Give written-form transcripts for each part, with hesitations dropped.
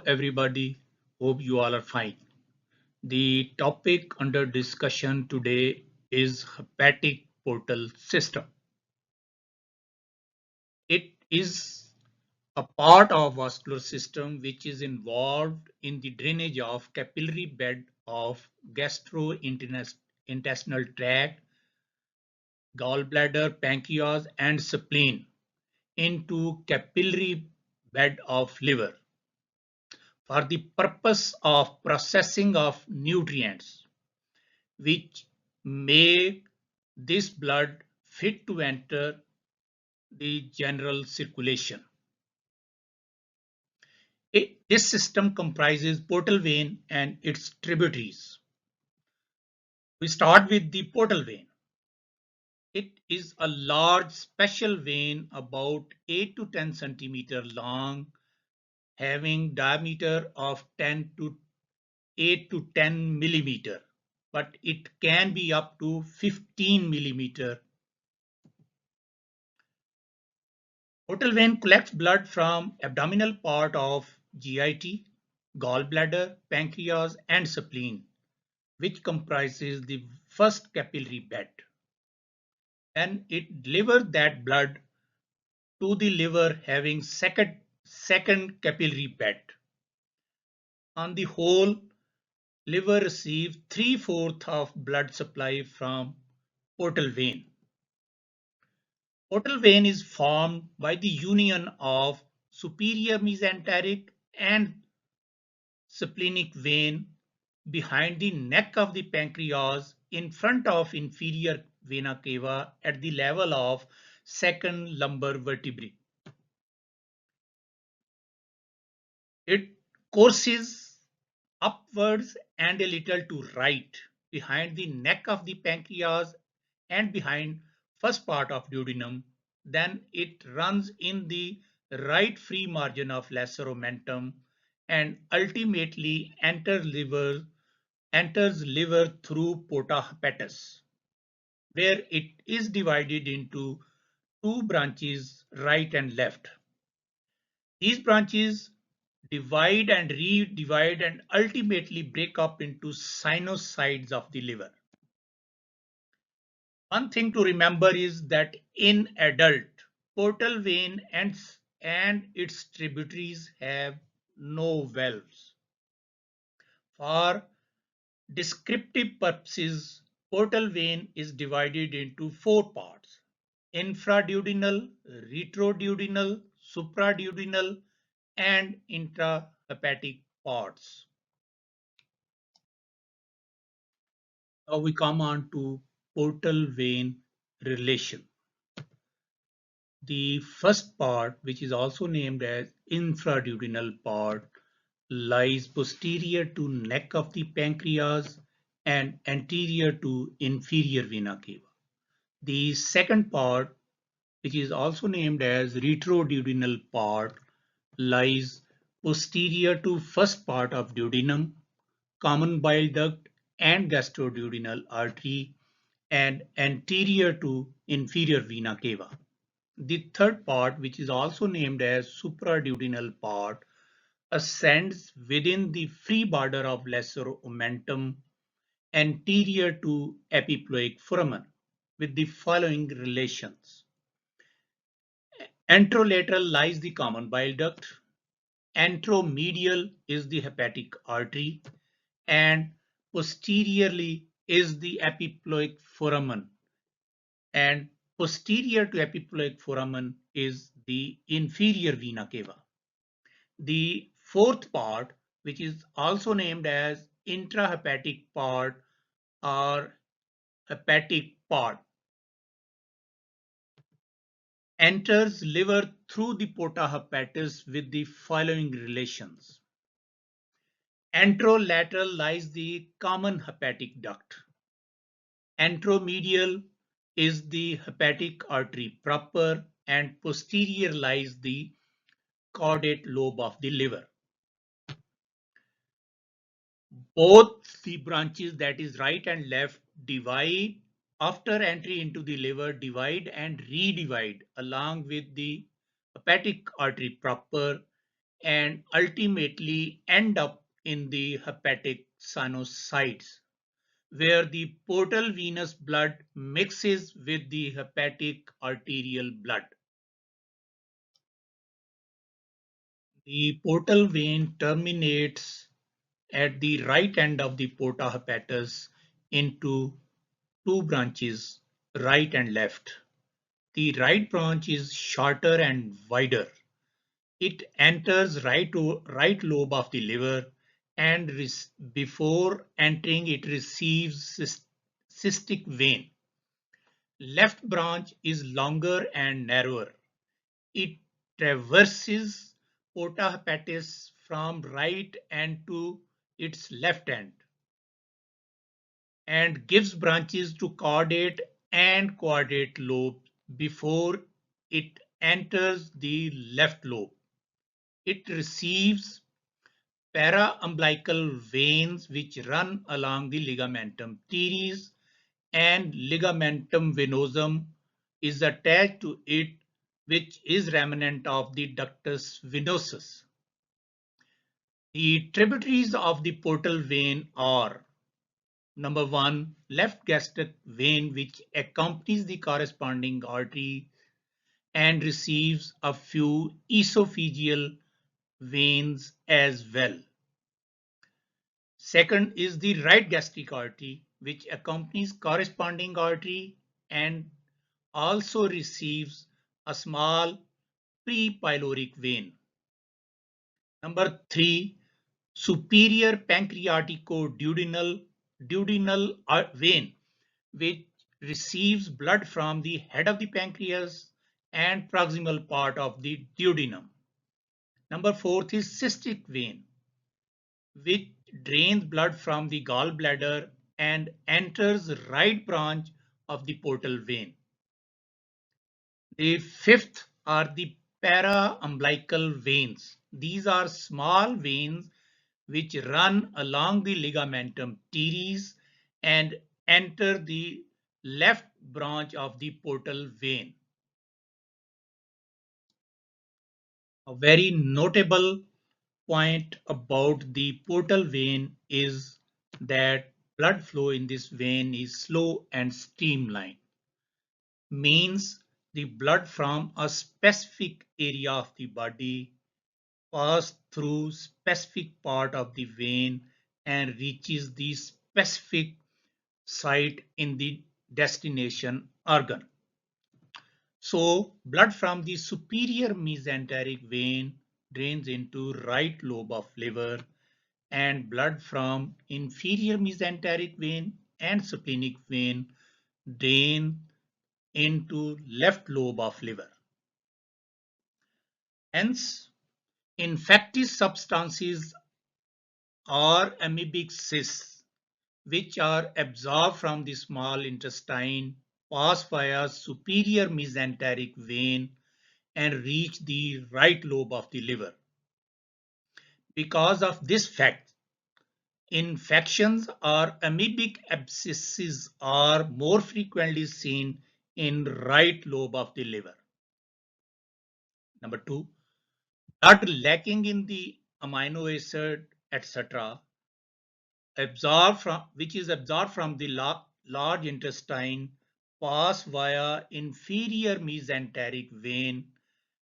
everybody. Hope you all are fine. The topic under discussion today is hepatic portal system. It is a part of vascular system which is involved in the drainage of capillary bed of gastrointestinal tract, gallbladder, pancreas, and spleen into capillary bed of liver for the purpose of processing of nutrients which make this blood fit to enter the general circulation. This system comprises portal vein and its tributaries. We start with the portal vein. It is a large special vein about 8 to 10 centimeter long, having diameter of 10 to 8 to 10 millimeter, but it can be up to 15 millimeter. Portal vein collects blood from abdominal part of GIT, gallbladder, pancreas, and spleen, which comprises the first capillary bed. Then it delivers that blood to the liver having second capillary bed. On the whole, liver receives 3/4 of blood supply from portal vein. Portal vein is formed by the union of superior mesenteric and splenic vein behind the neck of the pancreas in front of inferior vena cava at the level of second lumbar vertebrae. It courses upwards and a little to right behind the neck of the pancreas and behind first part of duodenum. Then it runs in the right free margin of lesser omentum and ultimately enters liver through porta hepatis, where it is divided into two branches, right and left. These branches divide and re-divide and ultimately break up into sinusoids of the liver. One thing to remember is that in adult, portal vein and its tributaries have no valves. For descriptive purposes, portal vein is divided into four parts: infraduodenal, retroduodenal, supraduodenal, and intrahepatic parts. Now we come on to portal vein relation. The first part, which is also named as infraduodenal part, lies posterior to neck of the pancreas and anterior to inferior vena cava. The second part, which is also named as retroduodenal part, lies posterior to first part of duodenum, common bile duct and gastroduodenal artery, and anterior to inferior vena cava. The third part, which is also named as supraduodenal part, ascends within the free border of lesser omentum anterior to epiploic foramen with the following relations. Anterolateral lies the common bile duct, anteromedial is the hepatic artery, and posteriorly is the epiploic foramen, and posterior to epiploic foramen is the inferior vena cava. The fourth part, which is also named as intrahepatic part or hepatic part, enters liver through the porta hepatis with the following relations. Anterolateral lies the common hepatic duct. Anteromedial is the hepatic artery proper, and posterior lies the caudate lobe of the liver. Both the branches, that is right and left, divide after entry into the liver, divide and redivide along with the hepatic artery proper and ultimately end up in the hepatic sinusoids, where the portal venous blood mixes with the hepatic arterial blood. The portal vein terminates at the right end of the porta hepatis into two branches, right and left. The right branch is shorter and wider. It enters right lobe of the liver, and before entering it receives cystic vein. Left branch is longer and narrower. It traverses porta hepatis from right end to its left end and gives branches to caudate and caudate lobe before it enters the left lobe. It receives paraumbilical veins which run along the ligamentum teres, and ligamentum venosum is attached to it, which is remnant of the ductus venosus. The tributaries of the portal vein are: number one, left gastric vein, which accompanies the corresponding artery and receives a few esophageal veins as well. Second is the right gastric artery, which accompanies corresponding artery and also receives a small prepyloric vein. Number three, superior pancreatico-duodenal vein, which receives blood from the head of the pancreas and proximal part of the duodenum. Number fourth is cystic vein, which drains blood from the gallbladder and enters right branch of the portal vein. The fifth are the paraumbilical veins. These are small veins which run along the ligamentum teres and enter the left branch of the portal vein. A very notable point about the portal vein is that blood flow in this vein is slow and streamlined. Means the blood from a specific area of the body passes through specific part of the vein and reaches the specific site in the destination organ. So blood from the superior mesenteric vein drains into right lobe of liver, and blood from inferior mesenteric vein and splenic vein drain into left lobe of liver. Hence, infectious substances or amoebic cysts, which are absorbed from the small intestine, pass via superior mesenteric vein and reach the right lobe of the liver. Because of this fact, infections or amoebic abscesses are more frequently seen in right lobe of the liver. Number two, blood lacking in the amino acid, etc., which is absorbed from the large intestine, pass via inferior mesenteric vein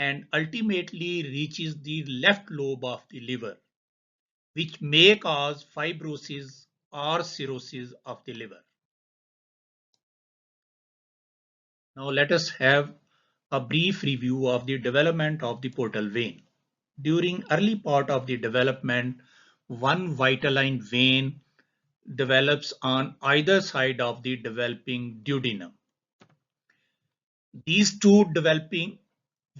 and ultimately reaches the left lobe of the liver, which may cause fibrosis or cirrhosis of the liver. Now let us have a brief review of the development of the portal vein. During early part of the development, one vitelline vein develops on either side of the developing duodenum. These two developing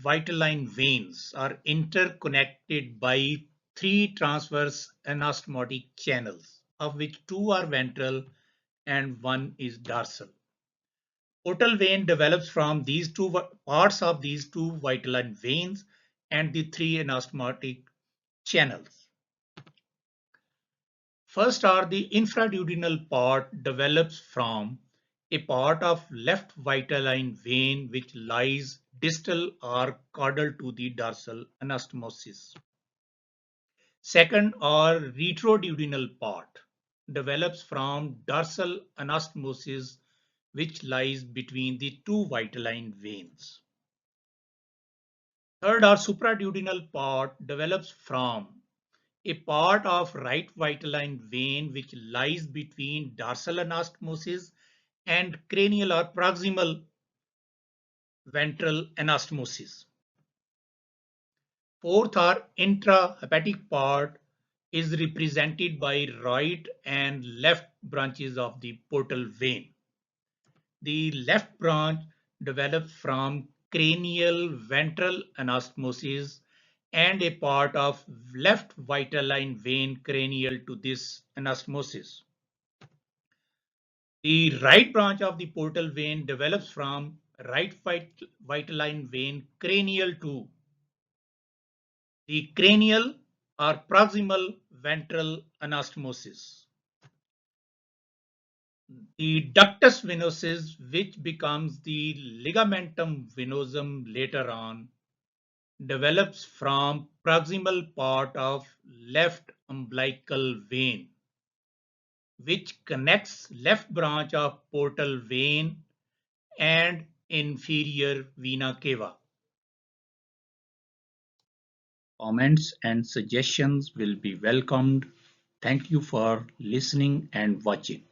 vitelline veins are interconnected by three transverse anastomotic channels, of which two are ventral and one is dorsal. Portal vein develops from these two parts of these two vitelline veins and the three anastomotic channels. First are the infraduodenal part develops from a part of left vitelline vein which lies distal or caudal to the dorsal anastomosis. Second, or retroduodenal part develops from dorsal anastomosis, which lies between the two vitelline veins. Third, or supraduodenal part develops from a part of right vitelline vein which lies between dorsal anastomosis and cranial or proximal ventral anastomosis. Fourth, or intrahepatic part is represented by right and left branches of the portal vein. The left branch develops from cranial ventral anastomosis and a part of left vitelline vein cranial to this anastomosis. The right branch of the portal vein develops from right vitelline vein cranial to the cranial or proximal ventral anastomosis. The ductus venosus, which becomes the ligamentum venosum later on, develops from proximal part of left umbilical vein, which connects left branch of portal vein and inferior vena cava. Comments and suggestions will be welcomed. Thank you for listening and watching.